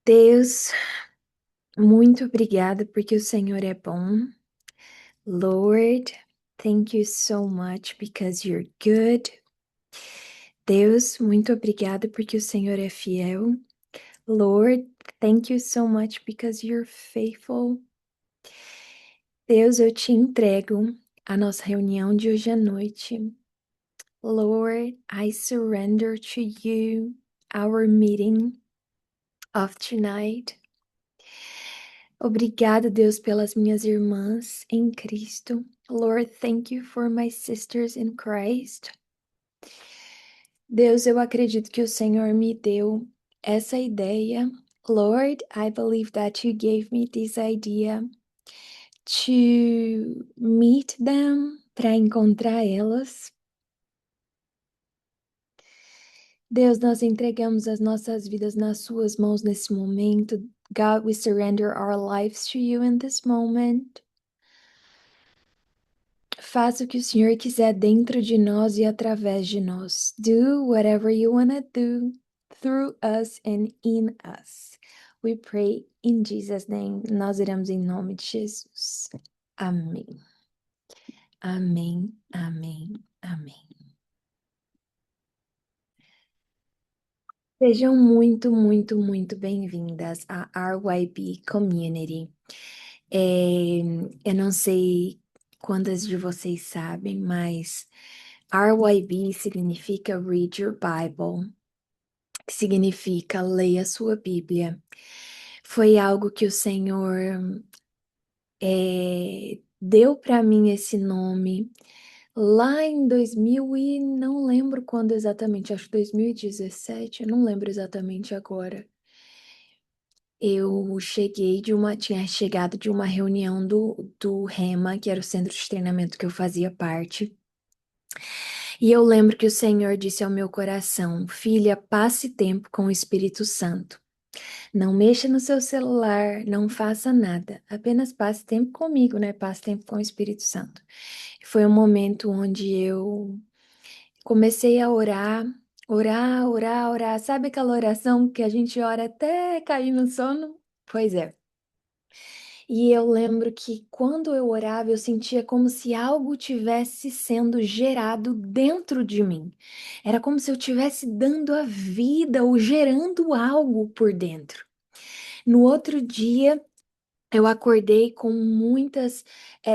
Deus, muito obrigada porque o Senhor é bom. Lord, thank you so much because you're good. Deus, muito obrigada porque o Senhor é fiel. Lord, thank you so much because you're faithful. Deus, eu te entrego a nossa reunião de hoje à noite. Lord, I surrender to you our meeting of tonight. Obrigada, Deus, pelas minhas irmãs em Cristo. Lord, thank you for my sisters in Christ. Deus, eu acredito que o Senhor me deu essa ideia. Lord, I believe that you gave me this idea to meet them, para encontrar elas. Deus, nós entregamos as nossas vidas nas suas mãos nesse momento. God, we surrender our lives to you in this moment. Faça o que o Senhor quiser dentro de nós e através de nós. Do whatever you want to do through us and in us. We pray in Jesus' name. Nós iremos em nome de Jesus. Amém. Amém, amém, amém. Sejam muito, muito, muito bem-vindas à RYB Community. Eu não sei quantas de vocês sabem, mas RYB significa Read Your Bible, que significa leia sua Bíblia. Foi algo que o Senhor deu para mim esse nome lá em 2000 e não lembro quando exatamente, acho que 2017, eu não lembro exatamente agora. Tinha chegado de uma reunião do Rema, que era o centro de treinamento que eu fazia parte. E eu lembro que o Senhor disse ao meu coração: Filha, passe tempo com o Espírito Santo. Não mexa no seu celular, não faça nada. Apenas passe tempo comigo, né? Passe tempo com o Espírito Santo. Foi um momento onde eu comecei a orar, orar, orar, orar. Sabe aquela oração que a gente ora até cair no sono? Pois é. E eu lembro que quando eu orava, eu sentia como se algo tivesse sendo gerado dentro de mim. Era como se eu estivesse dando a vida ou gerando algo por dentro. No outro dia, eu acordei com muitas.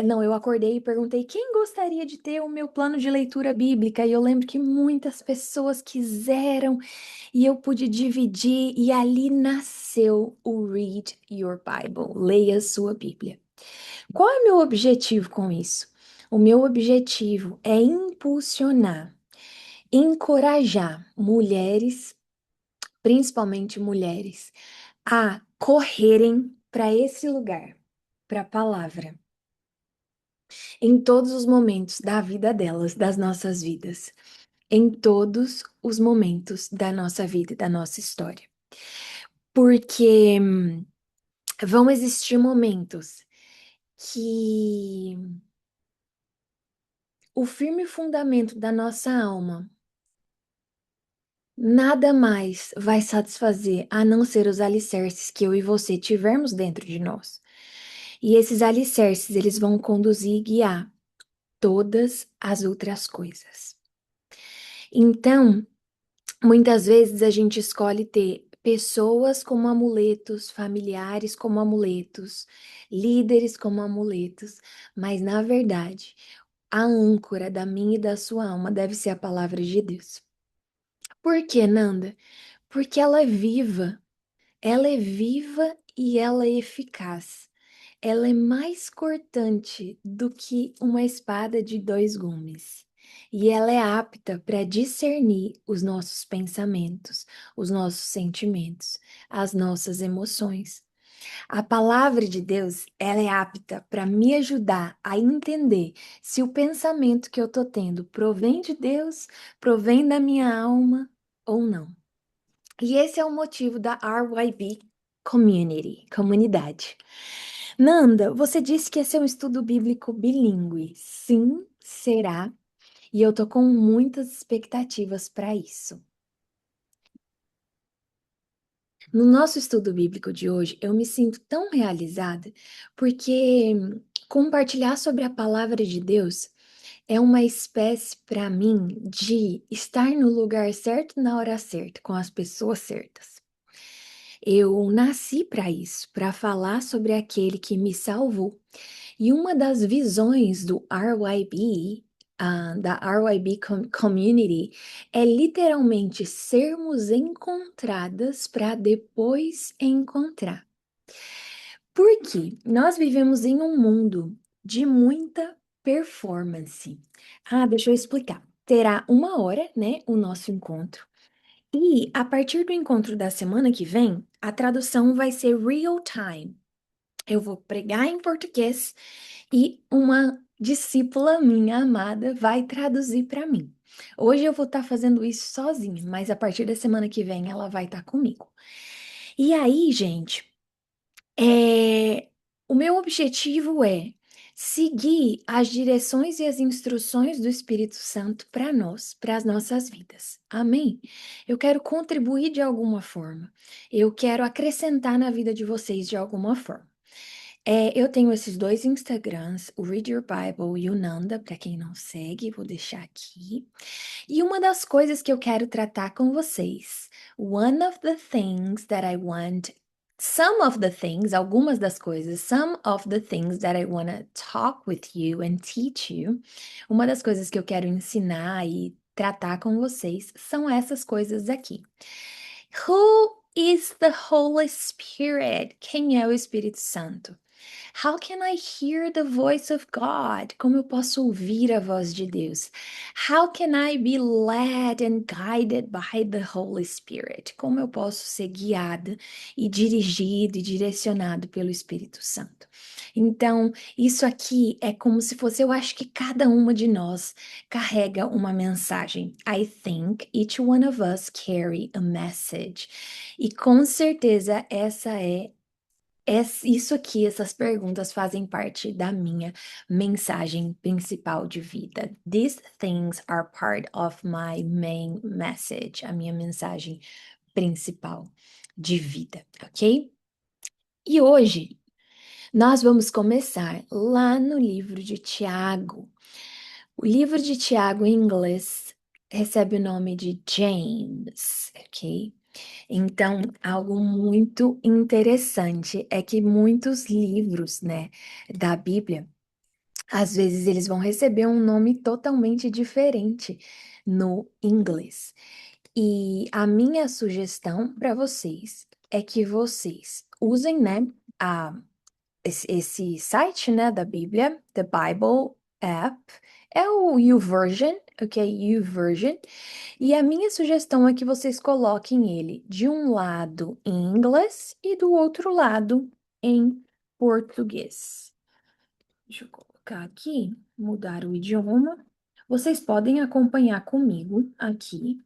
Não, eu acordei e perguntei quem gostaria de ter o meu plano de leitura bíblica. E eu lembro que muitas pessoas quiseram e eu pude dividir, e ali nasceu o Read Your Bible, leia sua Bíblia. Qual é o meu objetivo com isso? O meu objetivo é impulsionar, encorajar mulheres, principalmente mulheres, a correrem para esse lugar, para a palavra, em todos os momentos da vida delas, das nossas vidas, em todos os momentos da nossa vida e da nossa história. Porque vão existir momentos que o firme fundamento da nossa alma nada mais vai satisfazer a não ser os alicerces que eu e você tivermos dentro de nós. E esses alicerces, eles vão conduzir e guiar todas as outras coisas. Então, muitas vezes a gente escolhe ter pessoas como amuletos, familiares como amuletos, líderes como amuletos, mas na verdade, a âncora da minha e da sua alma deve ser a palavra de Deus. Por quê, Nanda? Porque ela é viva e ela é eficaz. Ela é mais cortante do que uma espada de dois gumes. E ela é apta para discernir os nossos pensamentos, os nossos sentimentos, as nossas emoções. A palavra de Deus, ela é apta para me ajudar a entender se o pensamento que eu tô tendo provém de Deus, provém da minha alma ou não. E esse é o motivo da RYB Community, comunidade. Nanda, você disse que esse é um estudo bíblico bilíngue. Sim, será. E eu tô com muitas expectativas para isso. No nosso estudo bíblico de hoje, eu me sinto tão realizada porque compartilhar sobre a palavra de Deus é uma espécie para mim de estar no lugar certo na hora certa, com as pessoas certas. Eu nasci para isso, para falar sobre aquele que me salvou. E uma das visões do RYB, da RYB Community, é literalmente sermos encontradas para depois encontrar. Porque nós vivemos em um mundo de muita performance. Deixa eu explicar. Terá uma hora, né, o nosso encontro. E a partir do encontro da semana que vem, a tradução vai ser real time. Eu vou pregar em português e uma discípula minha amada vai traduzir para mim. Hoje eu vou estar fazendo isso sozinha, mas a partir da semana que vem ela vai estar comigo. E aí, gente, o meu objetivo é seguir as direções e as instruções do Espírito Santo para nós, para as nossas vidas. Amém? Eu quero contribuir de alguma forma. Eu quero acrescentar na vida de vocês de alguma forma. Eu tenho esses dois Instagrams, o Read Your Bible e o Nanda, para quem não segue, vou deixar aqui. E uma das coisas que eu quero tratar com vocês, one of the things that I want, some of the things, algumas das coisas, some of the things that I want to talk with you and teach you, uma das coisas que eu quero ensinar e tratar com vocês são essas coisas aqui. Who is the Holy Spirit? Quem é o Espírito Santo? How can I hear the voice of God? Como eu posso ouvir a voz de Deus? How can I be led and guided by the Holy Spirit? Como eu posso ser guiada e dirigido e direcionado pelo Espírito Santo? Então, isso aqui é como se fosse, eu acho que cada uma de nós carrega uma mensagem. I think each one of us carry a message. E com certeza isso aqui, essas perguntas fazem parte da minha mensagem principal de vida. These things are part of my main message, a minha mensagem principal de vida, ok? E hoje nós vamos começar lá no livro de Tiago. O livro de Tiago em inglês recebe o nome de James, ok? Então, algo muito interessante é que muitos livros, né, da Bíblia, às vezes eles vão receber um nome totalmente diferente no inglês. E a minha sugestão para vocês é que vocês usem, né, a esse site, né, da Bíblia, The Bible App, é o YouVersion, ok? YouVersion. E a minha sugestão é que vocês coloquem ele de um lado em inglês e do outro lado em português. Deixa eu colocar aqui, mudar o idioma. Vocês podem acompanhar comigo aqui,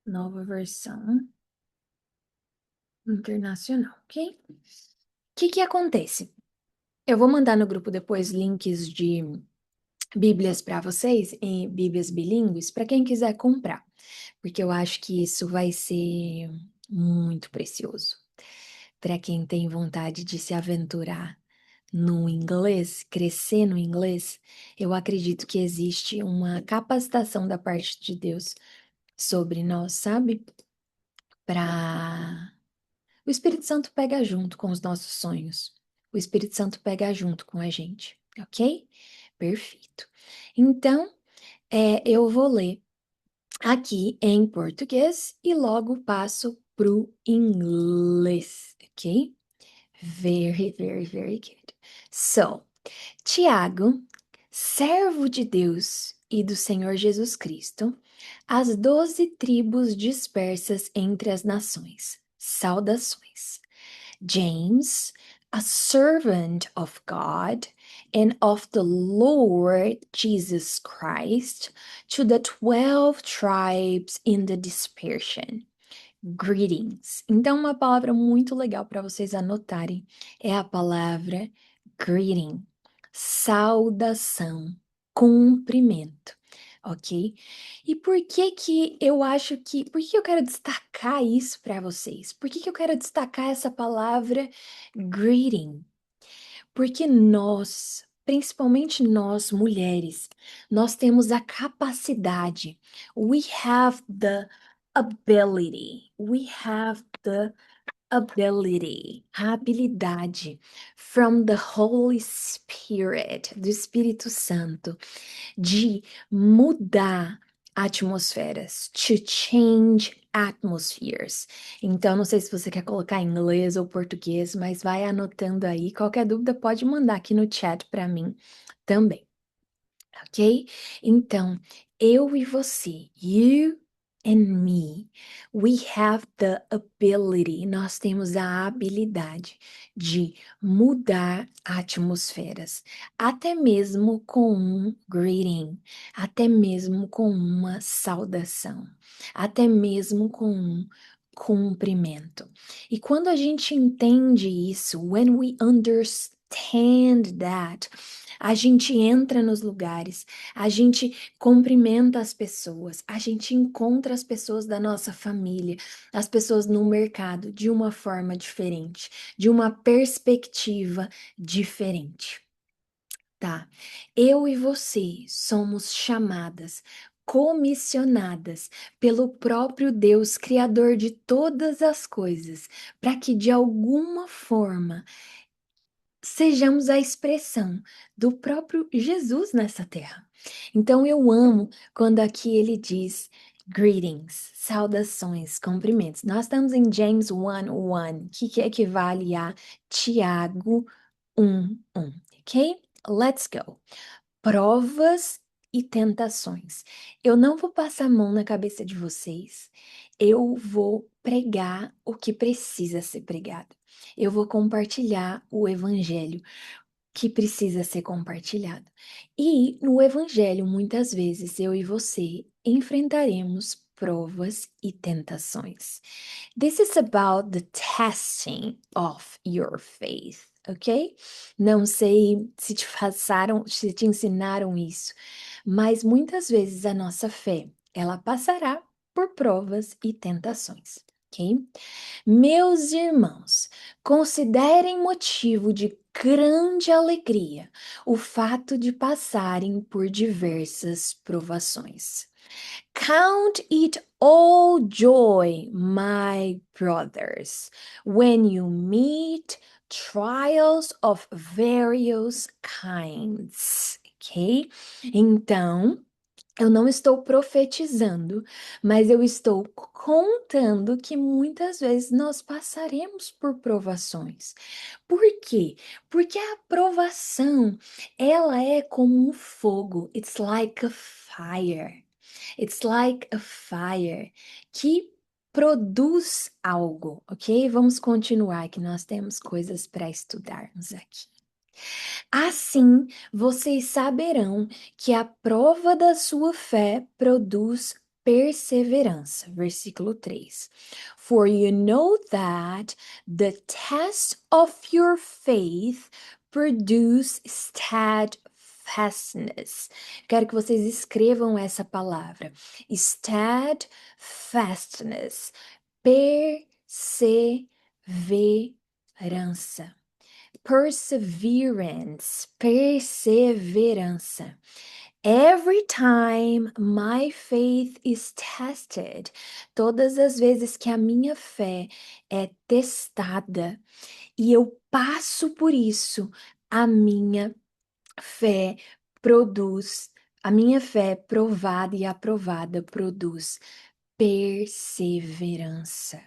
nova versão internacional, ok? O que acontece? Eu vou mandar no grupo depois links de Bíblias para vocês, e Bíblias bilíngues, para quem quiser comprar, porque eu acho que isso vai ser muito precioso. Para quem tem vontade de se aventurar no inglês, crescer no inglês, eu acredito que existe uma capacitação da parte de Deus sobre nós, sabe? Para o Espírito Santo pega junto com os nossos sonhos. O Espírito Santo pega junto com a gente, ok? Perfeito. Então, eu vou ler aqui em português e logo passo para o inglês, ok? Very, very, very good. So, Tiago, servo de Deus e do Senhor Jesus Cristo, as 12 tribos dispersas entre as nações. Saudações. James, a servant of God and of the Lord Jesus Christ, to the 12 tribes in the dispersion. Greetings. Então, uma palavra muito legal para vocês anotarem é a palavra greeting, saudação, cumprimento. ok? E por que eu quero destacar isso para vocês? Por que eu quero destacar essa palavra greeting? Porque nós, principalmente nós mulheres, nós temos a capacidade, we have the ability, a habilidade from the Holy Spirit, do Espírito Santo, de mudar atmosferas, to change atmospheres. Então, não sei se você quer colocar em inglês ou português, mas vai anotando aí. Qualquer dúvida pode mandar aqui no chat para mim também, ok? Então, eu e você, you and me, we have the ability, nós temos a habilidade de mudar atmosferas, até mesmo com um greeting, até mesmo com uma saudação, até mesmo com um cumprimento. E quando a gente entende isso, when we understand that, a gente entra nos lugares, a gente cumprimenta as pessoas, a gente encontra as pessoas da nossa família, as pessoas no mercado de uma forma diferente, de uma perspectiva diferente, tá? Eu e você somos chamadas, comissionadas pelo próprio Deus, Criador de todas as coisas, para que de alguma forma sejamos a expressão do próprio Jesus nessa terra. Então eu amo quando aqui ele diz greetings, saudações, cumprimentos. Nós estamos em James 1:1, que equivale a Tiago 1:1, ok? Let's go. Provas e tentações. Eu não vou passar a mão na cabeça de vocês. Eu vou pregar o que precisa ser pregado. Eu vou compartilhar o evangelho que precisa ser compartilhado. E no evangelho, muitas vezes, eu e você enfrentaremos provas e tentações. This is about the testing of your faith, ok? Não sei se te ensinaram isso, mas muitas vezes a nossa fé, ela passará por provas e tentações, ok? Meus irmãos, considerem motivo de grande alegria o fato de passarem por diversas provações. Count it all joy, my brothers, when you meet trials of various kinds. Ok? Então, eu não estou profetizando, mas eu estou contando que muitas vezes nós passaremos por provações. Por quê? Porque a provação, ela é como um fogo. It's like a fire. It's like a fire que produz algo, ok? Vamos continuar que nós temos coisas para estudarmos aqui. Assim, vocês saberão que a prova da sua fé produz perseverança. Versículo 3. For you know that the test of your faith produce steadfastness. Quero que vocês escrevam essa palavra. Steadfastness. Perseverança. Perseverança. Every time my faith is tested, todas as vezes que a minha fé é testada e eu passo por isso, a minha fé produz, a minha fé provada e aprovada produz perseverança.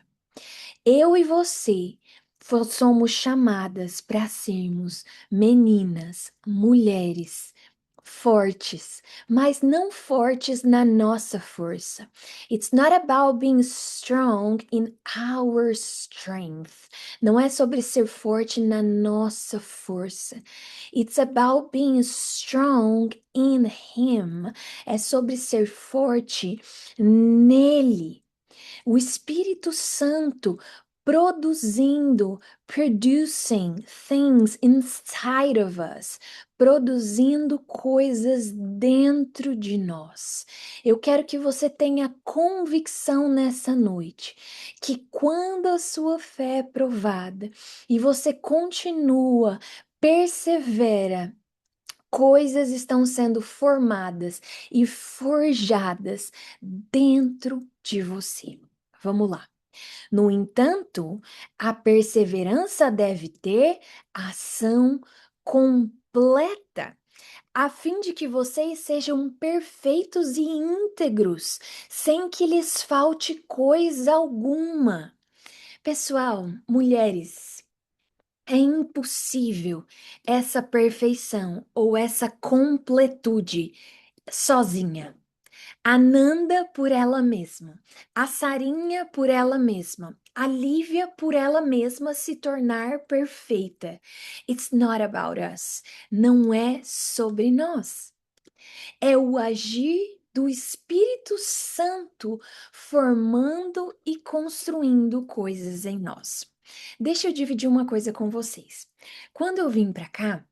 Eu e você somos chamadas para sermos meninas, mulheres fortes, mas não fortes na nossa força. It's not about being strong in our strength. Não é sobre ser forte na nossa força. It's about being strong in Him. É sobre ser forte nele. O Espírito Santo produzindo, producing things inside of us, produzindo coisas dentro de nós. Eu quero que você tenha convicção nessa noite que quando a sua fé é provada e você continua, persevera, coisas estão sendo formadas e forjadas dentro de você. Vamos lá. No entanto, a perseverança deve ter ação completa, a fim de que vocês sejam perfeitos e íntegros, sem que lhes falte coisa alguma. Pessoal, mulheres, é impossível essa perfeição ou essa completude sozinha. A Nanda por ela mesma, a Sarinha por ela mesma, a Lívia por ela mesma se tornar perfeita. It's not about us. Não é sobre nós. É o agir do Espírito Santo formando e construindo coisas em nós. Deixa eu dividir uma coisa com vocês. Quando eu vim para cá,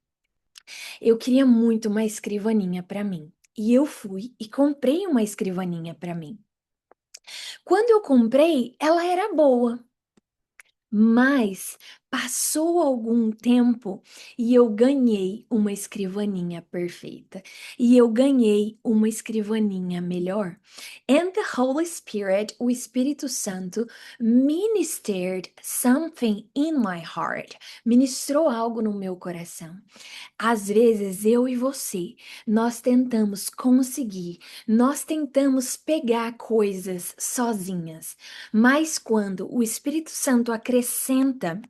eu queria muito uma escrivaninha para mim. E eu fui e comprei uma escrivaninha para mim. Quando eu comprei, ela era boa, mas passou algum tempo e eu ganhei uma escrivaninha perfeita. E eu ganhei uma escrivaninha melhor. And the Holy Spirit, o Espírito Santo, ministered something in my heart. Ministrou algo no meu coração. Às vezes, eu e você, nós tentamos conseguir, nós tentamos pegar coisas sozinhas, mas quando o Espírito Santo acrescenta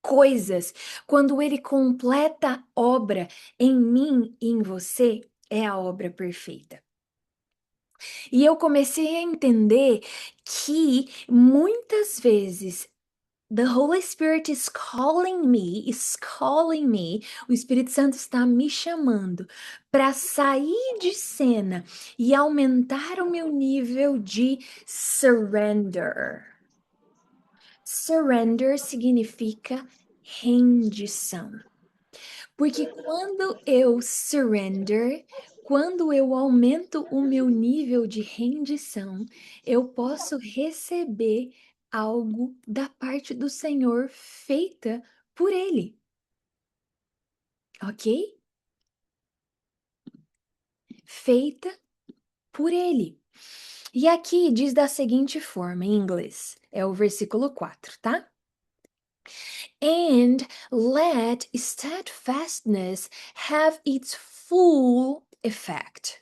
coisas, quando ele completa a obra em mim e em você, é a obra perfeita. E eu comecei a entender que muitas vezes the Holy Spirit is calling me. O Espírito Santo está me chamando para sair de cena e aumentar o meu nível de surrender. Surrender significa rendição. Porque quando eu surrender, quando eu aumento o meu nível de rendição, eu posso receber algo da parte do Senhor feita por Ele, ok? Feita por Ele. E aqui diz da seguinte forma, em inglês, é o versículo 4, tá? And let steadfastness have its full effect,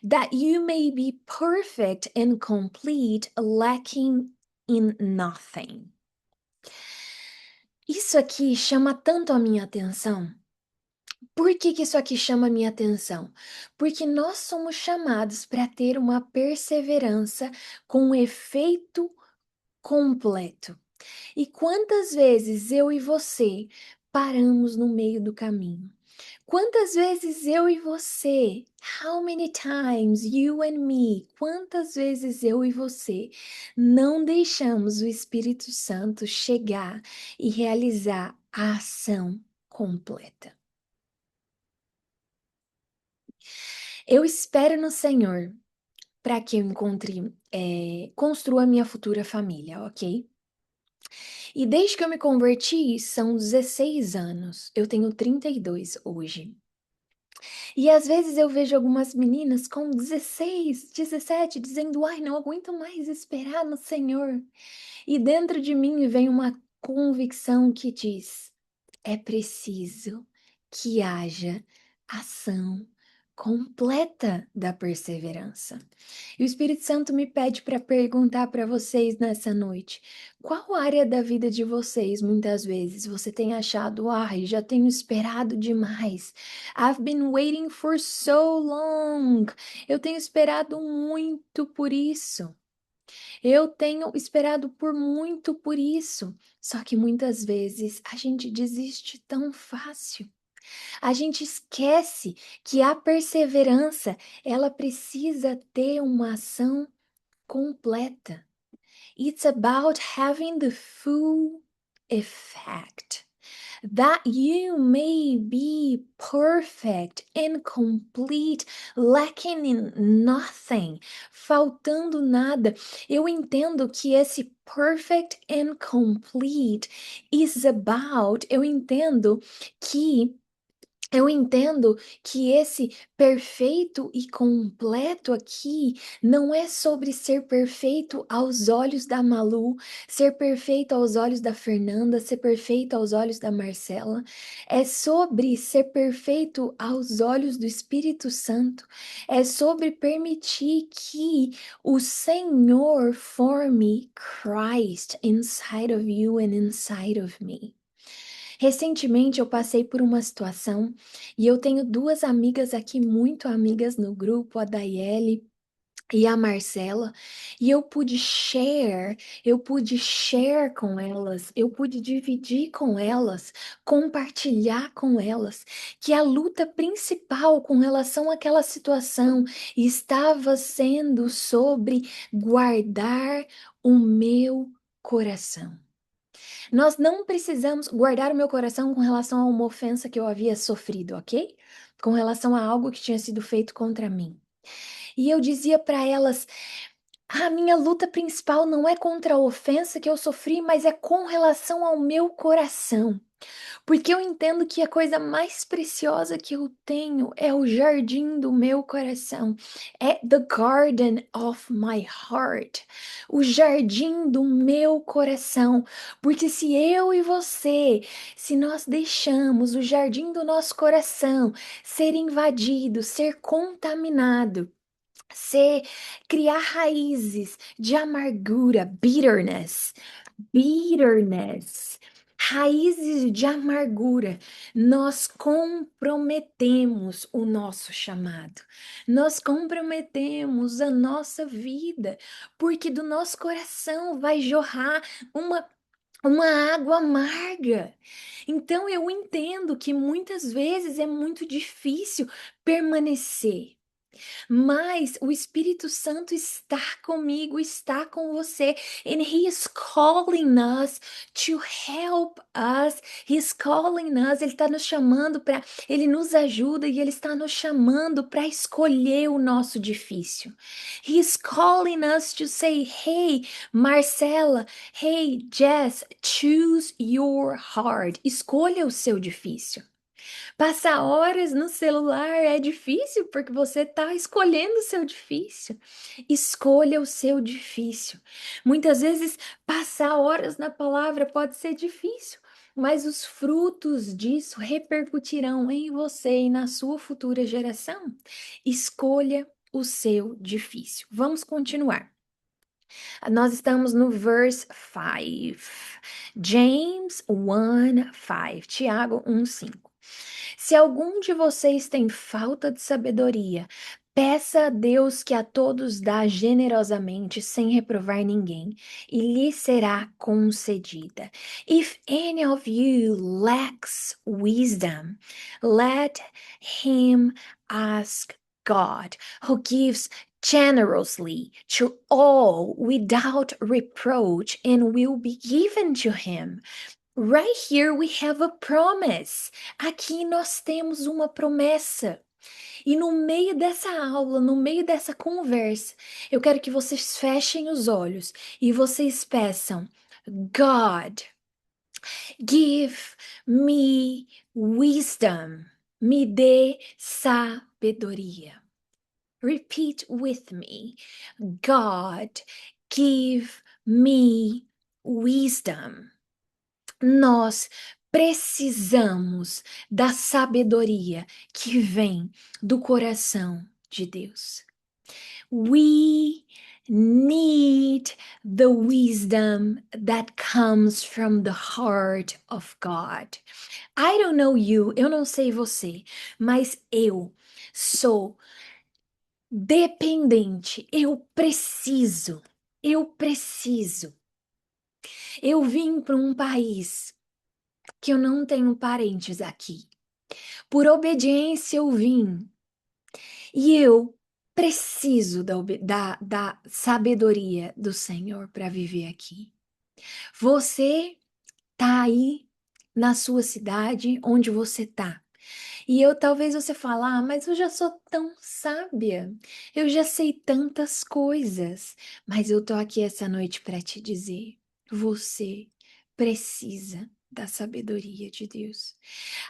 that you may be perfect and complete, lacking in nothing. Isso aqui chama tanto a minha atenção. Por que que isso aqui chama a minha atenção? Porque nós somos chamados para ter uma perseverança com efeito completo. E quantas vezes eu e você paramos no meio do caminho? Quantas vezes eu e você, how many times you and me, quantas vezes eu e você não deixamos o Espírito Santo chegar e realizar a ação completa? Eu espero no Senhor para que eu encontre, construa a minha futura família, ok? E desde que eu me converti, são 16 anos. Eu tenho 32 hoje. E às vezes eu vejo algumas meninas com 16, 17, dizendo: ai, não aguento mais esperar no Senhor. E dentro de mim vem uma convicção que diz: é preciso que haja ação completa da perseverança. E o Espírito Santo me pede para perguntar para vocês nessa noite: qual área da vida de vocês muitas vezes você tem achado, ai, já tenho esperado demais. I've been waiting for so long. Eu tenho esperado muito por isso. Eu tenho esperado por muito por isso. Só que muitas vezes a gente desiste tão fácil. A gente esquece que a perseverança, ela precisa ter uma ação completa. It's about having the full effect. That you may be perfect and complete, lacking in nothing, faltando nada. Eu entendo que esse perfect and complete is about, que eu entendo que esse perfeito e completo aqui não é sobre ser perfeito aos olhos da Malu, ser perfeito aos olhos da Fernanda, ser perfeito aos olhos da Marcela. É sobre ser perfeito aos olhos do Espírito Santo. É sobre permitir que o Senhor forme Christ inside of you and inside of me. Recentemente eu passei por uma situação e eu tenho duas amigas aqui, muito amigas no grupo, a Daiele e a Marcela, e eu pude share com elas, eu pude dividir com elas, compartilhar com elas, que a luta principal com relação àquela situação estava sendo sobre guardar o meu coração. Nós não precisamos guardar o meu coração com relação a uma ofensa que eu havia sofrido, ok? Com relação a algo que tinha sido feito contra mim. E eu dizia para elas: a minha luta principal não é contra a ofensa que eu sofri, mas é com relação ao meu coração. Porque eu entendo que a coisa mais preciosa que eu tenho é o jardim do meu coração, é the garden of my heart, o jardim do meu coração. Porque se eu e você, se nós deixamos o jardim do nosso coração ser invadido, ser contaminado, ser criar raízes de amargura, bitterness, raízes de amargura, nós comprometemos o nosso chamado, nós comprometemos a nossa vida, porque do nosso coração vai jorrar uma água amarga. Então eu entendo que muitas vezes é muito difícil permanecer. Mas o Espírito Santo está comigo, está com você, and He is calling us to help us. He's calling us. Ele está nos chamando para, Ele nos ajuda e Ele está nos chamando para escolher o nosso difícil. He's calling us to say, hey, Marcela, hey, Jess, choose your hard. Escolha o seu difícil. Passar horas no celular é difícil porque você está escolhendo o seu difícil. Escolha o seu difícil. Muitas vezes, passar horas na palavra pode ser difícil, mas os frutos disso repercutirão em você e na sua futura geração. Escolha o seu difícil. Vamos continuar. Nós estamos no verse 5. James 1:5. Tiago 1:5. Se algum de vocês tem falta de sabedoria, peça a Deus que a todos dá generosamente, sem reprovar ninguém, e lhe será concedida. If any of you lacks wisdom, let him ask God, who gives generously to all without reproach, and will be given to him. Right here we have a promise. Aqui nós temos uma promessa. E no meio dessa aula, no meio dessa conversa, eu quero que vocês fechem os olhos e vocês peçam: God, give me wisdom. Me dê sabedoria. Repeat with me. God, give me wisdom. Nós precisamos da sabedoria que vem do coração de Deus. We need the wisdom that comes from the heart of God. I don't know you, eu não sei você, mas eu sou dependente. Eu preciso. Eu vim para um país que eu não tenho parentes aqui. Por obediência eu vim. E eu preciso da sabedoria do Senhor para viver aqui. Você tá aí na sua cidade, onde você tá. E talvez você fale, mas eu já sou tão sábia, eu já sei tantas coisas, mas eu tô aqui essa noite para te dizer, você precisa da sabedoria de Deus.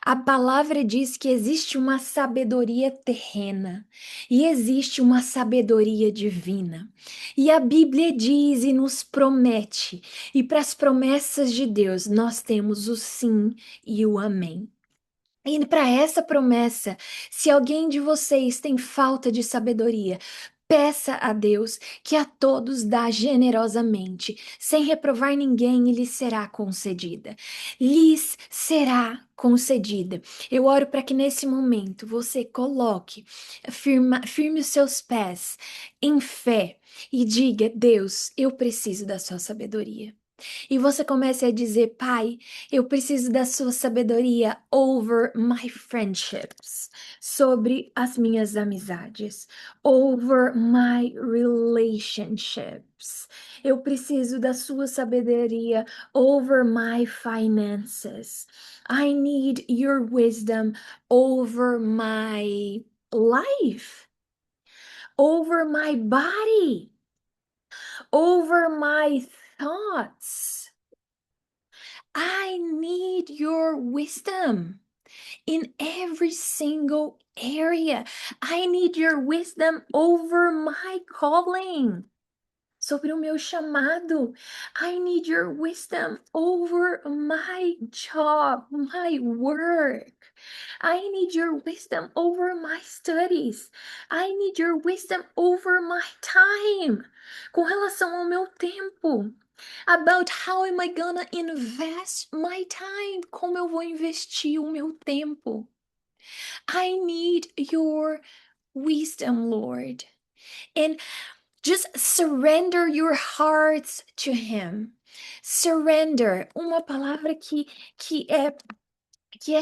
A palavra diz que existe uma sabedoria terrena e existe uma sabedoria divina. E a Bíblia diz e nos promete, e para as promessas de Deus nós temos o sim e o amém. E para essa promessa, se alguém de vocês tem falta de sabedoria, peça a Deus que a todos dá generosamente, sem reprovar ninguém, e lhes será concedida. Lhes será concedida. Eu oro para que nesse momento você coloque, firme os seus pés em fé e diga: Deus, eu preciso da sua sabedoria. E você começa a dizer, Pai, eu preciso da sua sabedoria over my friendships, sobre as minhas amizades, over my relationships. Eu preciso da sua sabedoria over my finances. I need your wisdom over my life, over my body, over my thoughts. I need your wisdom in every single area. I need your wisdom over my calling. Sobre o meu chamado. I need your wisdom over my job, my work. I need your wisdom over my studies. I need your wisdom over my time. Com relação ao meu tempo. About how am I gonna invest my time? Como eu vou investir o meu tempo? I need your wisdom, Lord. And just surrender your hearts to Him. Surrender, uma palavra que é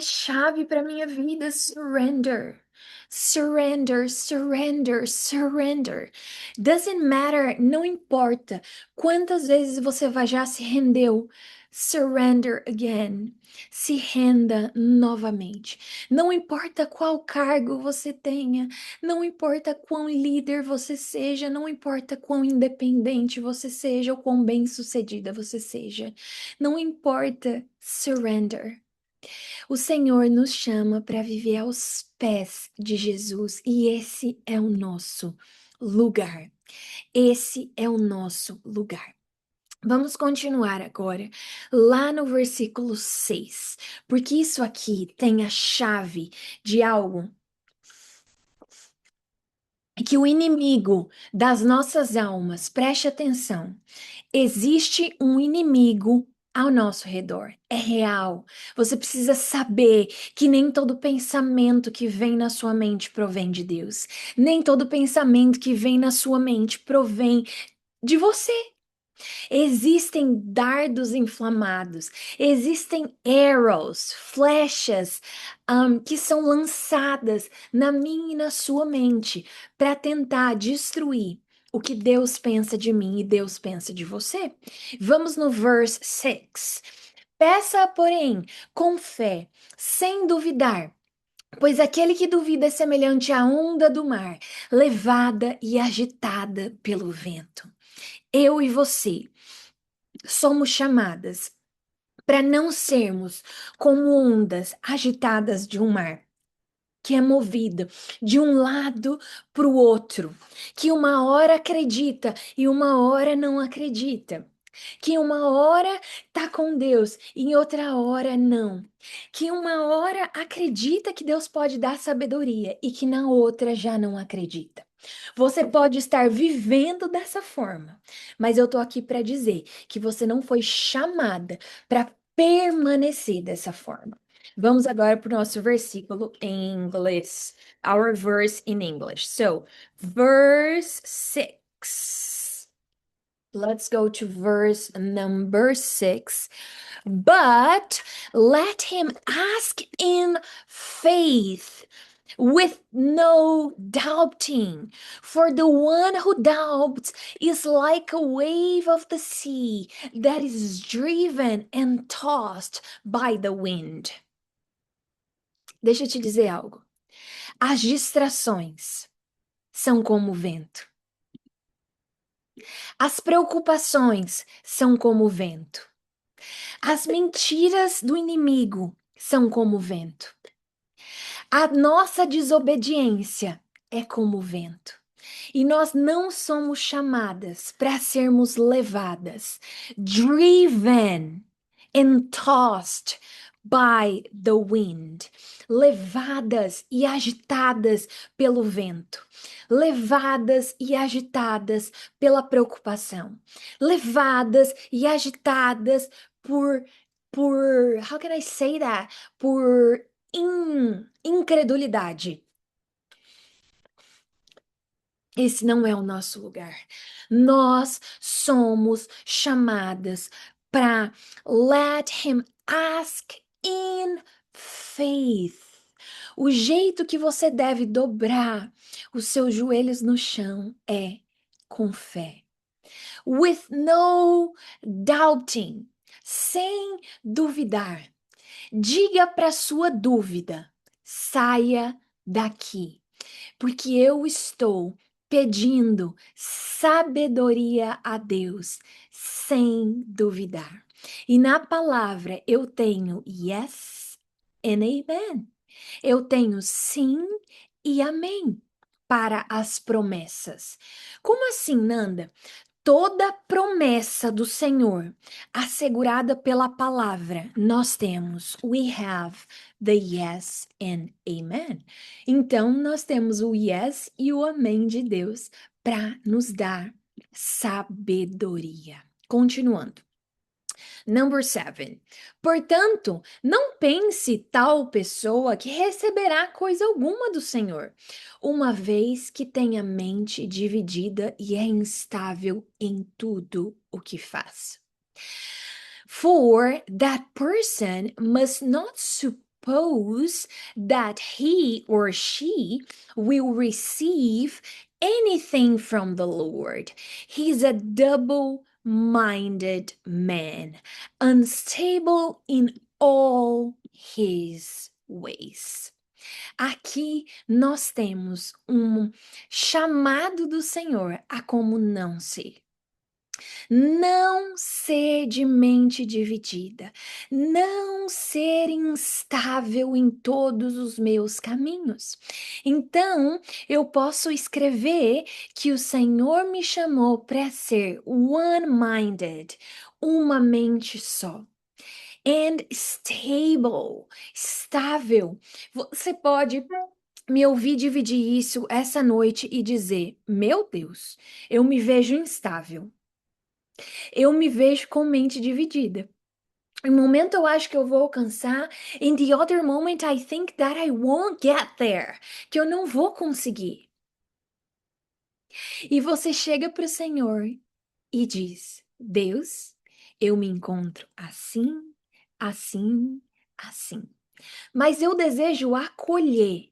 chave para minha vida, surrender. Surrender, surrender, surrender. Doesn't matter, não importa quantas vezes você já se rendeu. Surrender again. Se renda novamente. Não importa qual cargo você tenha, não importa quão líder você seja, não importa quão independente você seja ou quão bem-sucedida você seja. Não importa, surrender. O Senhor nos chama para viver aos pés de Jesus e esse é o nosso lugar. Esse é o nosso lugar. Vamos continuar agora, lá no versículo 6, porque isso aqui tem a chave de algo que o inimigo das nossas almas, preste atenção, existe um inimigo ao nosso redor. É real. Você precisa saber que nem todo pensamento que vem na sua mente provém de Deus. Nem todo pensamento que vem na sua mente provém de você. Existem dardos inflamados, existem arrows, flechas, que são lançadas na minha e na sua mente para tentar destruir o que Deus pensa de mim e Deus pensa de você. Vamos no verse 6. Peça, porém, com fé, sem duvidar. Pois aquele que duvida é semelhante à onda do mar, levada e agitada pelo vento. Eu e você somos chamadas para não sermos como ondas agitadas de um mar, que é movido de um lado para o outro, que uma hora acredita e uma hora não acredita. Que uma hora tá com Deus e em outra hora não. Que uma hora acredita que Deus pode dar sabedoria e que na outra já não acredita. Você pode estar vivendo dessa forma, mas eu tô aqui para dizer que você não foi chamada para permanecer dessa forma. Vamos agora para o nosso versículo em inglês. Our verse in English. So, verse 6. Let's go to verse number 6. But let him ask in faith with no doubting. For the one who doubts is like a wave of the sea that is driven and tossed by the wind. Deixa eu te dizer algo. As distrações são como o vento. As preocupações são como o vento. As mentiras do inimigo são como o vento. A nossa desobediência é como o vento. E nós não somos chamadas para sermos levadas, driven and tossed by the wind, levadas e agitadas pelo vento, levadas e agitadas pela preocupação, levadas e agitadas por how can I say that? Por incredulidade. Esse não é o nosso lugar. Nós somos chamadas para let him ask in faith. O jeito que você deve dobrar os seus joelhos no chão é com fé. With no doubting. Sem duvidar. Diga para sua dúvida: saia daqui, porque eu estou pedindo sabedoria a Deus sem duvidar. E na palavra eu tenho yes and amen. Eu tenho sim e amém para as promessas. Como assim, Nanda? Toda promessa do Senhor assegurada pela palavra, nós temos. We have the yes and amen. Então, nós temos o yes e o amém de Deus para nos dar sabedoria. Continuando. Number 7. Portanto, não pense tal pessoa que receberá coisa alguma do Senhor, uma vez que tem a mente dividida e é instável em tudo o que faz. For that person must not suppose that he or she will receive anything from the Lord. He's a double-minded man, unstable in all his ways. Aqui nós temos um chamado do Senhor a como não ser. Não ser de mente dividida, não ser instável em todos os meus caminhos. Então, eu posso escrever que o Senhor me chamou para ser one-minded, uma mente só. And stable, estável. Você pode me ouvir dividir isso essa noite e dizer: Meu Deus, eu me vejo instável. Eu me vejo com mente dividida. Em um momento eu acho que eu vou alcançar, in the other moment I think that I won't get there, que eu não vou conseguir. E você chega para o Senhor e diz: Deus, eu me encontro assim, assim, assim. Mas eu desejo acolher,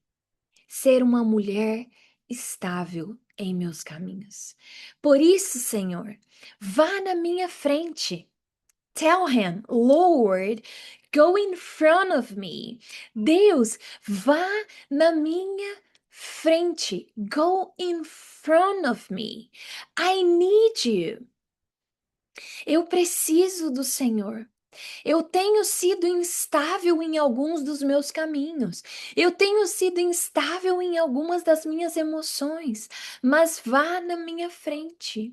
ser uma mulher estável em meus caminhos. Por isso, Senhor, vá na minha frente. Tell him, Lord, go in front of me. Deus, vá na minha frente. Go in front of me. I need you. Eu preciso do Senhor. Eu tenho sido instável em alguns dos meus caminhos. Eu tenho sido instável em algumas das minhas emoções. Mas vá na minha frente.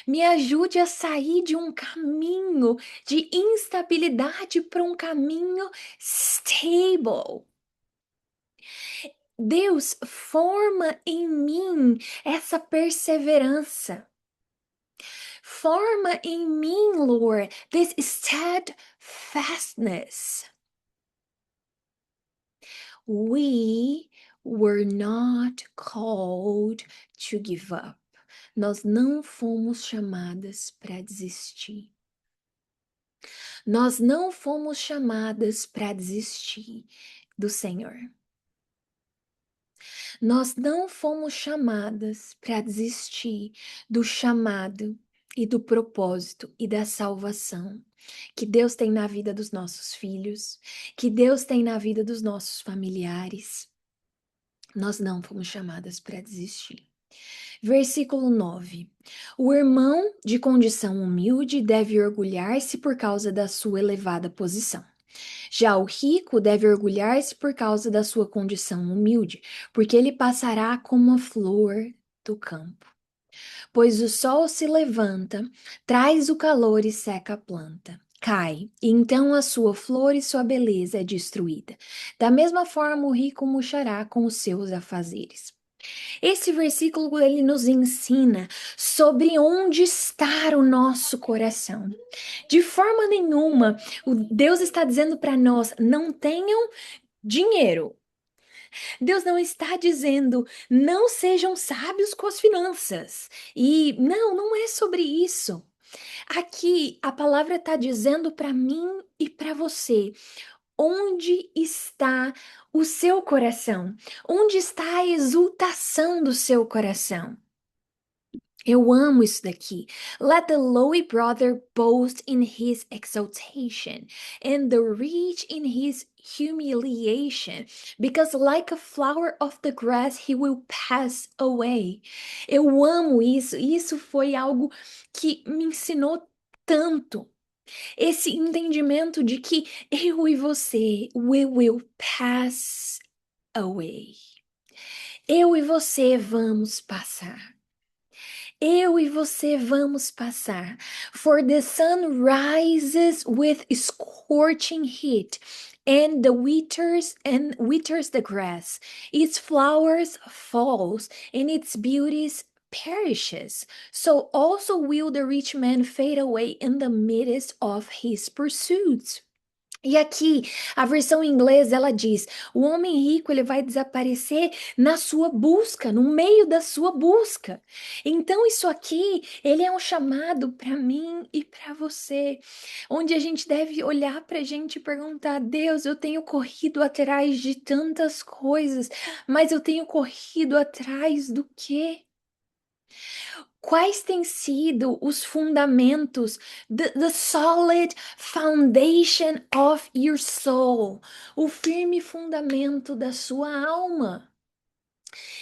Me ajude a sair de um caminho de instabilidade para um caminho stable. Deus, forma em mim essa perseverança. Forma em mim, Lord, this steadfastness. We were not called to give up. Nós não fomos chamadas para desistir. Nós não fomos chamadas para desistir do Senhor. Nós não fomos chamadas para desistir do chamado e do propósito e da salvação que Deus tem na vida dos nossos filhos, que Deus tem na vida dos nossos familiares. Nós não fomos chamadas para desistir. Versículo 9. O irmão de condição humilde deve orgulhar-se por causa da sua elevada posição. Já o rico deve orgulhar-se por causa da sua condição humilde, porque ele passará como a flor do campo. Pois o sol se levanta, traz o calor e seca a planta. Cai, e então a sua flor e sua beleza é destruída. Da mesma forma, o rico murchará com os seus afazeres. Esse versículo ele nos ensina sobre onde está o nosso coração. De forma nenhuma, o Deus está dizendo para nós: não tenham dinheiro. Deus não está dizendo: não sejam sábios com as finanças. E não é sobre isso. Aqui a palavra está dizendo para mim e para você. Onde está o seu coração? Onde está a exultação do seu coração? Eu amo isso daqui. Let the lowly brother boast in his exaltation, and the rich in his humiliation, because like a flower of the grass he will pass away. Eu amo isso. Isso foi algo que me ensinou tanto. Esse entendimento de que eu e você, we will pass away. Eu e você vamos passar. Eu e você vamos passar. For the sun rises with scorching heat, and withers the grass. Its flowers falls, and its beauties perishes. So also will the rich man fade away in the midst of his pursuits. E aqui, a versão inglesa, ela diz: o homem rico ele vai desaparecer na sua busca, no meio da sua busca. Então, isso aqui, ele é um chamado para mim e para você, onde a gente deve olhar para a gente e perguntar: Deus, eu tenho corrido atrás de tantas coisas, mas eu tenho corrido atrás do quê? Quais têm sido os fundamentos, the solid foundation of your soul, o firme fundamento da sua alma?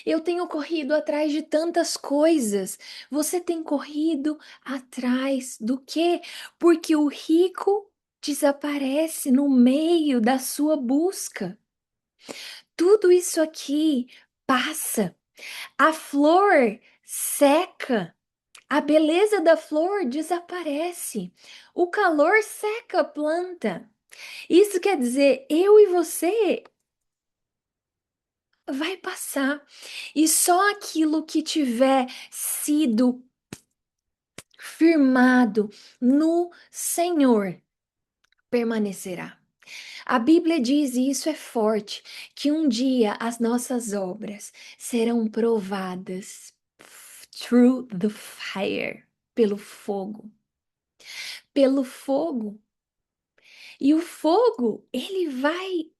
Eu tenho corrido atrás de tantas coisas. Você tem corrido atrás do quê? Porque o rico desaparece no meio da sua busca. Tudo isso aqui passa. A flor seca. A beleza da flor desaparece. O calor seca a planta. Isso quer dizer, eu e você vai passar. E só aquilo que tiver sido firmado no Senhor permanecerá. A Bíblia diz, e isso é forte, que um dia as nossas obras serão provadas through the fire, pelo fogo. Pelo fogo. E o fogo, ele vai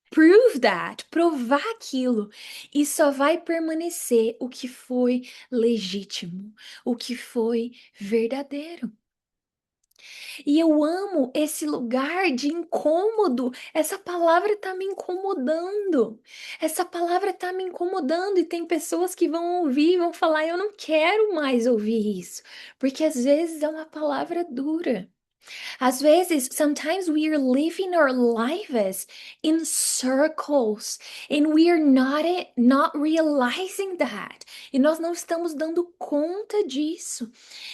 provar aquilo. E só vai permanecer o que foi legítimo, o que foi verdadeiro. E eu amo esse lugar de incômodo. Essa palavra tá me incomodando. Essa palavra tá me incomodando. E tem pessoas que vão ouvir e vão falar: eu não quero mais ouvir isso. Porque às vezes é uma palavra dura. Às vezes, sometimes we are living our lives in circles and we are not realizing that. E nós não estamos dando conta disso.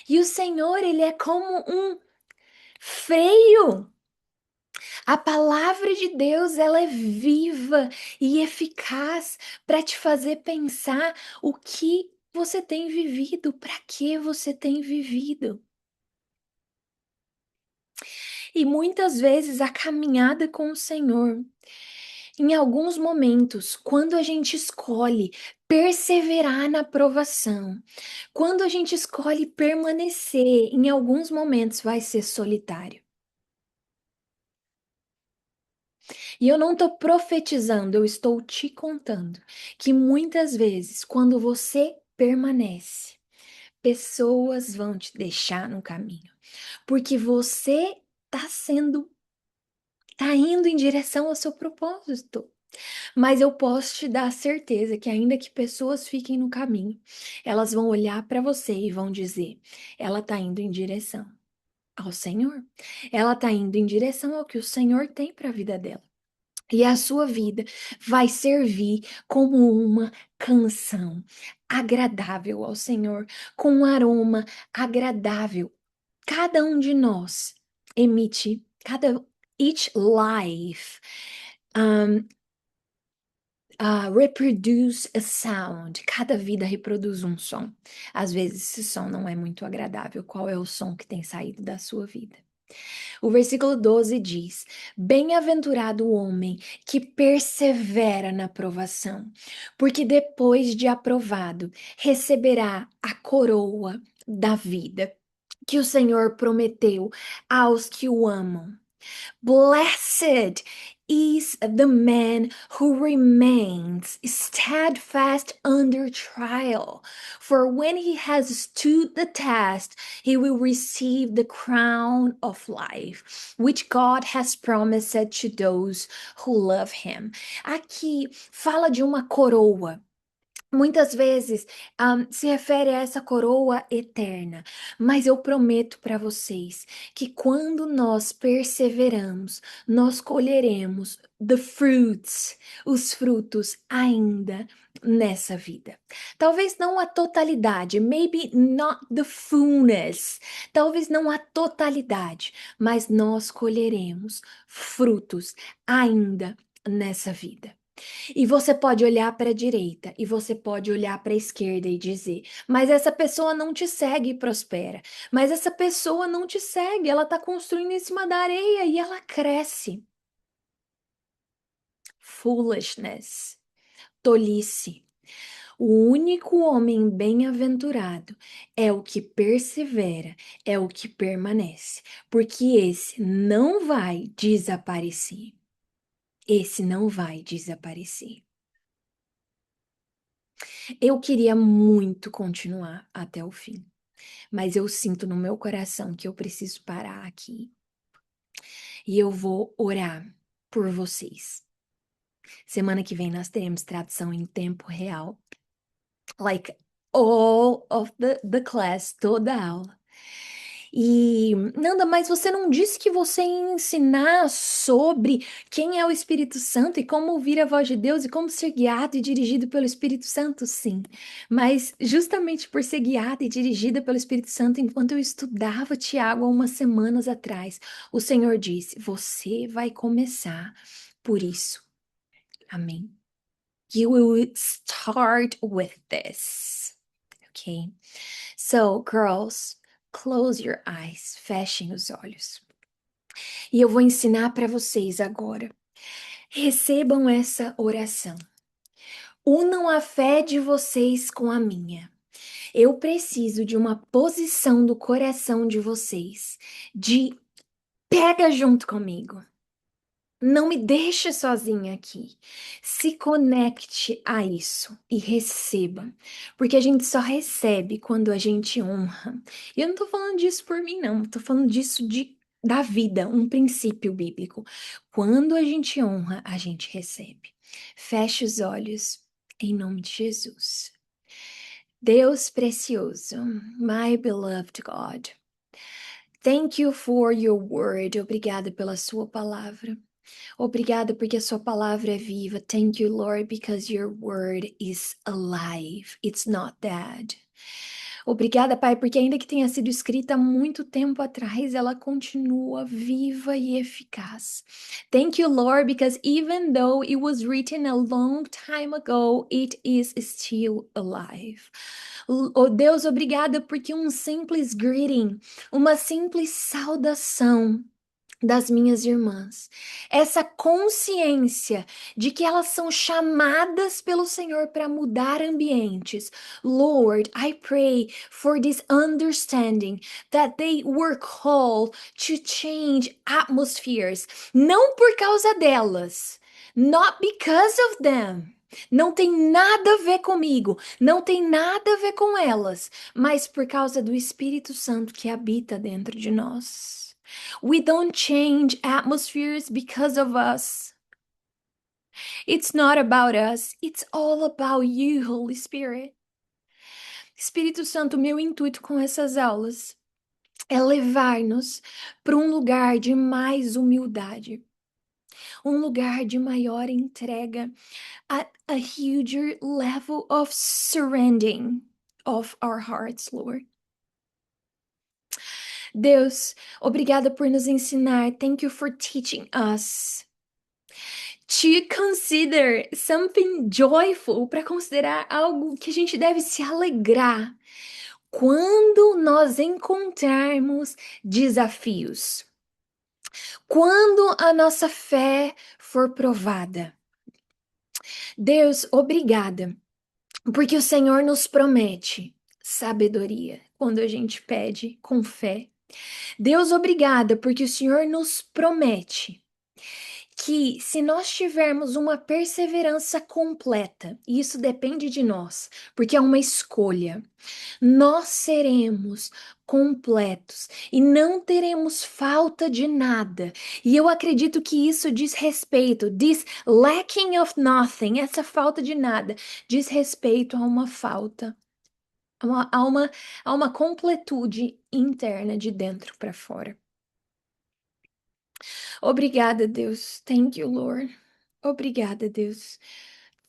E o Senhor, ele é como um freio. A palavra de Deus, ela é viva e eficaz para te fazer pensar o que você tem vivido, para que você tem vivido. E muitas vezes a caminhada com o Senhor, em alguns momentos, quando a gente escolhe perseverar na provação, quando a gente escolhe permanecer, em alguns momentos vai ser solitário. E eu não estou profetizando, eu estou te contando que muitas vezes, quando você permanece, pessoas vão te deixar no caminho, porque você tá indo em direção ao seu propósito. Mas eu posso te dar a certeza que ainda que pessoas fiquem no caminho, elas vão olhar para você e vão dizer: ela tá indo em direção ao Senhor. Ela tá indo em direção ao que o Senhor tem para a vida dela. E a sua vida vai servir como uma canção agradável ao Senhor, com um aroma agradável. Cada um de nós emite, each life um, reproduce a sound. Cada vida reproduz um som. Às vezes esse som não é muito agradável. Qual é o som que tem saído da sua vida? O versículo 12 diz: Bem-aventurado o homem que persevera na provação, porque depois de aprovado, receberá a coroa da vida que o Senhor prometeu aos que o amam. Blessed is the man who remains steadfast under trial, for when he has stood the test, he will receive the crown of life, which God has promised to those who love him. Aqui fala de uma coroa. Muitas vezes se refere a essa coroa eterna, mas eu prometo para vocês que quando nós perseveramos, nós colheremos os frutos ainda nessa vida. Talvez não a totalidade, maybe not the fullness, talvez não a totalidade, mas nós colheremos frutos ainda nessa vida. E você pode olhar para a direita e você pode olhar para a esquerda e dizer: mas essa pessoa não te segue e prospera. Mas essa pessoa não te segue, ela está construindo em cima da areia e ela cresce. Foolishness, tolice. O único homem bem-aventurado é o que persevera, é o que permanece, porque esse não vai desaparecer. Esse não vai desaparecer. Eu queria muito continuar até o fim, mas eu sinto no meu coração que eu preciso parar aqui e eu vou orar por vocês. Semana que vem nós teremos tradução em tempo real, like all of the class, toda a aula. E, Nanda, mas você não disse que você ia ensinar sobre quem é o Espírito Santo e como ouvir a voz de Deus e como ser guiado e dirigido pelo Espírito Santo? Sim, mas justamente por ser guiada e dirigida pelo Espírito Santo, enquanto eu estudava Tiago há umas semanas atrás, o Senhor disse: Você vai começar por isso. Amém. You will start with this. Okay? So, girls, close your eyes, fechem os olhos. E eu vou ensinar para vocês agora. Recebam essa oração. Unam a fé de vocês com a minha. Eu preciso de uma posição do coração de vocês, de pega junto comigo. Não me deixe sozinha aqui. Se conecte a isso e receba, porque a gente só recebe quando a gente honra. E eu não tô falando disso por mim, não. Tô falando disso da vida, um princípio bíblico. Quando a gente honra, a gente recebe. Feche os olhos em nome de Jesus. Deus precioso, my beloved God. Thank you for your word. Obrigada pela sua palavra. Obrigada porque a sua palavra é viva. Thank you, Lord, because your word is alive. It's not dead. Obrigada, Pai, porque ainda que tenha sido escrita há muito tempo atrás, ela continua viva e eficaz. Thank you, Lord, because even though it was written a long time ago, it is still alive. Oh Deus, obrigada porque um simples greeting, uma simples saudação, das minhas irmãs, essa consciência de que elas são chamadas pelo Senhor para mudar ambientes. Lord, I pray for this understanding that they were called to change atmospheres, não por causa delas, not because of them. Não tem nada a ver comigo, não tem nada a ver com elas, mas por causa do Espírito Santo que habita dentro de nós. We don't change atmospheres because of us. It's not about us, it's all about you, Holy Spirit. Espírito Santo, meu intuito com essas aulas é levar-nos para um lugar de mais humildade, um lugar de maior entrega, a huger level of surrendering of our hearts, Lord. Deus, obrigada por nos ensinar. Thank you for teaching us to consider something joyful, para considerar algo que a gente deve se alegrar quando nós encontrarmos desafios, quando a nossa fé for provada. Deus, obrigada, porque o Senhor nos promete sabedoria quando a gente pede com fé. Deus, obrigada, porque o Senhor nos promete que se nós tivermos uma perseverança completa, e isso depende de nós, porque é uma escolha, nós seremos completos e não teremos falta de nada. E eu acredito que isso diz respeito, this lacking of nothing, essa falta de nada, diz respeito a uma falta, a uma completude interna de dentro para fora. Obrigada, Deus. Thank you, Lord. Obrigada, Deus.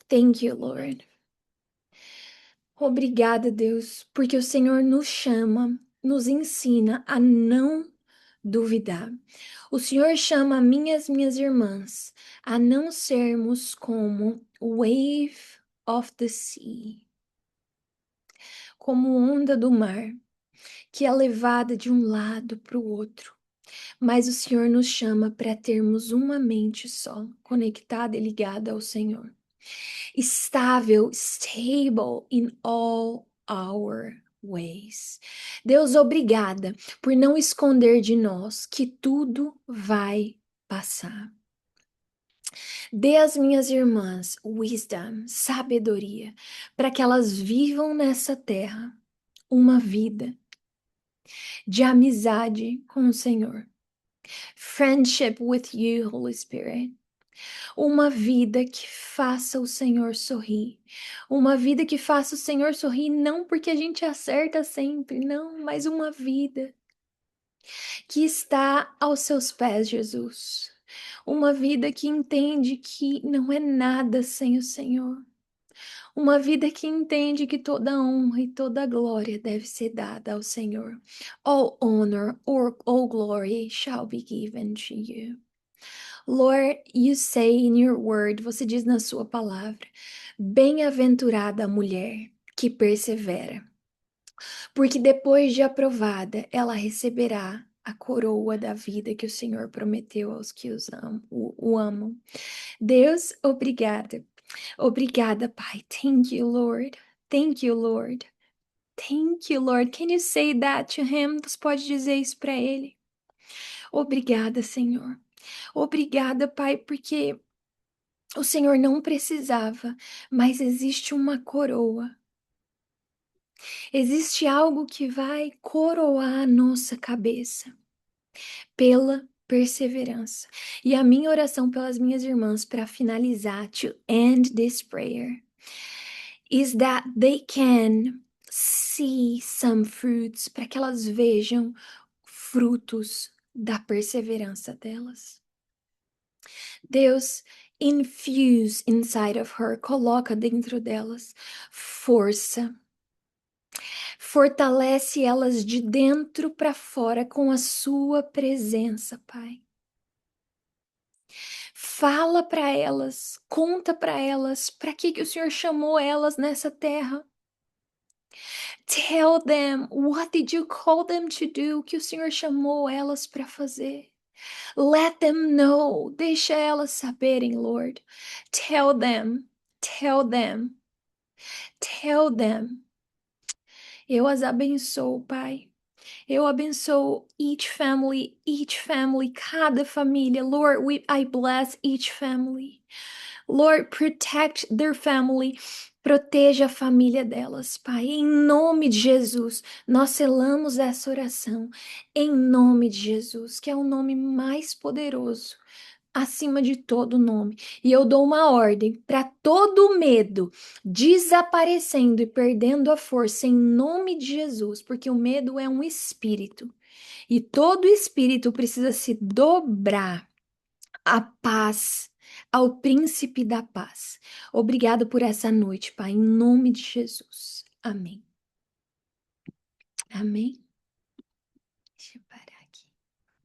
Thank you, Lord. Obrigada, Deus, porque o Senhor nos chama, nos ensina a não duvidar. O Senhor chama a minhas irmãs a não sermos como wave of the sea, como onda do mar, que é levada de um lado para o outro. Mas o Senhor nos chama para termos uma mente só, conectada e ligada ao Senhor. Estável, stable in all our ways. Deus, obrigada por não esconder de nós que tudo vai passar. Dê às minhas irmãs wisdom, sabedoria, para que elas vivam nessa terra uma vida de amizade com o Senhor. Friendship with you, Holy Spirit. Uma vida que faça o Senhor sorrir. Uma vida que faça o Senhor sorrir não porque a gente acerta sempre, não, mas uma vida que está aos seus pés, Jesus. Uma vida que entende que não é nada sem o Senhor. Uma vida que entende que toda honra e toda glória deve ser dada ao Senhor. All honor or all glory shall be given to you. Lord, you say in your word, você diz na sua palavra, bem-aventurada a mulher que persevera, porque depois de aprovada, ela receberá a coroa da vida que o Senhor prometeu aos que o amam. Deus, obrigada. Obrigada, Pai. Thank you, Lord. Thank you, Lord. Thank you, Lord. Can you say that to him? Você pode dizer isso para ele? Obrigada, Senhor. Obrigada, Pai, porque o Senhor não precisava, mas existe uma coroa. Existe algo que vai coroar a nossa cabeça pela perseverança. E a minha oração pelas minhas irmãs para finalizar, to end this prayer, is that they can see some fruits, para que elas vejam frutos da perseverança delas. Deus, infuse inside of her, coloca dentro delas força. Fortalece elas de dentro para fora com a sua presença, Pai. Fala para elas, conta para elas, para que o Senhor chamou elas nessa terra. Tell them, what did you call them to do? O que o Senhor chamou elas para fazer? Let them know. Deixa elas saberem, Lord. Tell them. Tell them. Tell them. Eu as abençoo, Pai. Eu abençoo each family, cada família. Lord, I bless each family. Lord, protect their family. Proteja a família delas, Pai. Em nome de Jesus, nós selamos essa oração. Em nome de Jesus, que é o nome mais poderoso, acima de todo nome. E eu dou uma ordem para todo medo desaparecendo e perdendo a força em nome de Jesus, porque o medo é um espírito. E todo espírito precisa se dobrar à paz, ao príncipe da paz. Obrigado por essa noite, Pai, em nome de Jesus. Amém. Amém. Deixa eu parar.